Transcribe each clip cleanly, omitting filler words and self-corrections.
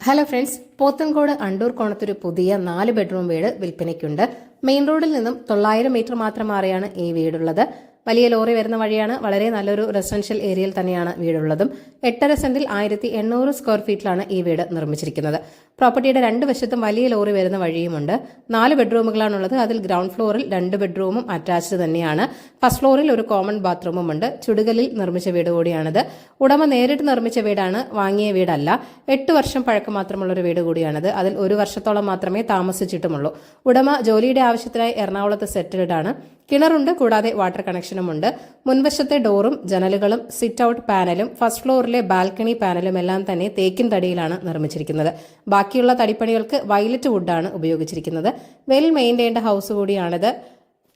Hello friends, Pothencode undoer കോണത്തൊരു പുതിയ 4 bedroom വീട് വിൽപ്പനയ്ക്കുണ്ട്. Main റോഡിൽ നിന്നും 900 മീറ്റർ മാത്രം മാറിയാണ് ഈ വീടുള്ളത്. വലിയ ലോറി വരുന്ന വഴിയാണ്. വളരെ നല്ലൊരു റെസിഡൻഷ്യൽ ഏരിയയിൽ തന്നെയാണ് വീടുള്ളതും. 8.5 സെന്റിൽ 1800 സ്ക്വയർ ഫീറ്റിലാണ് ഈ വീട് നിർമ്മിച്ചിരിക്കുന്നത്. പ്രോപ്പർട്ടിയുടെ 2 വശത്തും വലിയ ലോറി വരുന്ന വഴിയുമുണ്ട്. 4 ബെഡ്റൂമുകളാണുള്ളത്. അതിൽ ഗ്രൗണ്ട് ഫ്ലോറിൽ 2 ബെഡ്റൂമും അറ്റാച്ച്ഡ് തന്നെയാണ്. ഫസ്റ്റ് ഫ്ലോറിൽ ഒരു കോമൺ ബാത്റൂമും ഉണ്ട്. ചുടുകല്ലിൽ നിർമ്മിച്ച വീട് കൂടിയാണിത്. ഉടമ നേരിട്ട് നിർമ്മിച്ച വീടാണ്, വാങ്ങിയ വീടല്ല. 8 വർഷം പഴക്കം മാത്രമുള്ള ഒരു വീട് കൂടിയാണിത്. അതിൽ 1 വർഷത്തോളം മാത്രമേ താമസിച്ചിട്ടുമുള്ളൂ. ഉടമ ജോലിയുടെ ആവശ്യത്തിനായി എറണാകുളത്ത് സെറ്റിൽഡ് ആണ്. കിണറുണ്ട്, കൂടാതെ വാട്ടർ കണക്ഷനുമുണ്ട്. മുൻവശത്തെ ഡോറും ജനലുകളും സിറ്റ് ഔട്ട് പാനലും ഫസ്റ്റ് ഫ്ലോറിലെ ബാൽക്കണി പാനലും എല്ലാം തന്നെ തേക്കിൻ തടിയിലാണ് നിർമ്മിച്ചിരിക്കുന്നത്. ബാക്കിയുള്ള തടിപ്പണികൾക്ക് വയലറ്റ് വുഡാണ് ഉപയോഗിച്ചിരിക്കുന്നത്. വെൽ മെയിൻറ്റൈൻഡ് ഹൗസ് കൂടിയാണിത്.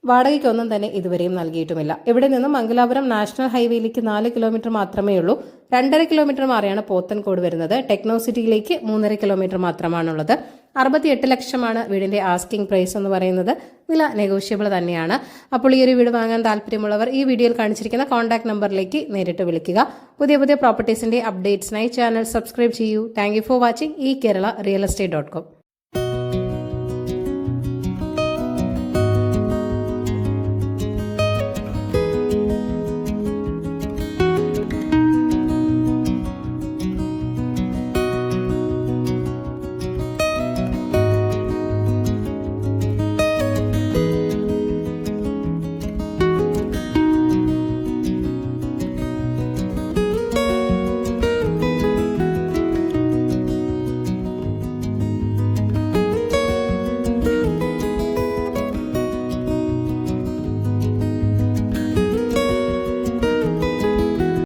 വാടകയ്ക്കൊന്നും തന്നെ ഇതുവരെയും നൽകിയിട്ടുമില്ല. ഇവിടെ നിന്നും മംഗലാപുരം നാഷണൽ ഹൈവേയിലേക്ക് 4 കിലോമീറ്റർ മാത്രമേ ഉള്ളൂ. 2.5 കിലോമീറ്റർ മാറിയാണ് പോത്തൻകോട് വരുന്നത്. ടെക്നോ സിറ്റിയിലേക്ക് 3.5 കിലോമീറ്റർ മാത്രമാണുള്ളത്. 68 ലക്ഷമാണ് വീടിന്റെ ആസ്കിംഗ് പ്രൈസ് എന്ന് പറയുന്നത്. വില നെഗോഷ്യബിൾ തന്നെയാണ്. അപ്പോൾ ഈ ഒരു വീട് വാങ്ങാൻ താല്പര്യമുള്ളവർ ഈ വീഡിയോയിൽ കാണിച്ചിരിക്കുന്ന കോൺടാക്ട് നമ്പറിലേക്ക് നേരിട്ട് വിളിക്കുക. പുതിയ പ്രോപ്പർട്ടീസിന്റെ അപ്ഡേറ്റ്സിനായി ചാനൽ സബ്സ്ക്രൈബ് ചെയ്യൂ. Thank you for watching. ഈ കേരള റിയൽ എസ്റ്റേറ്റ്.com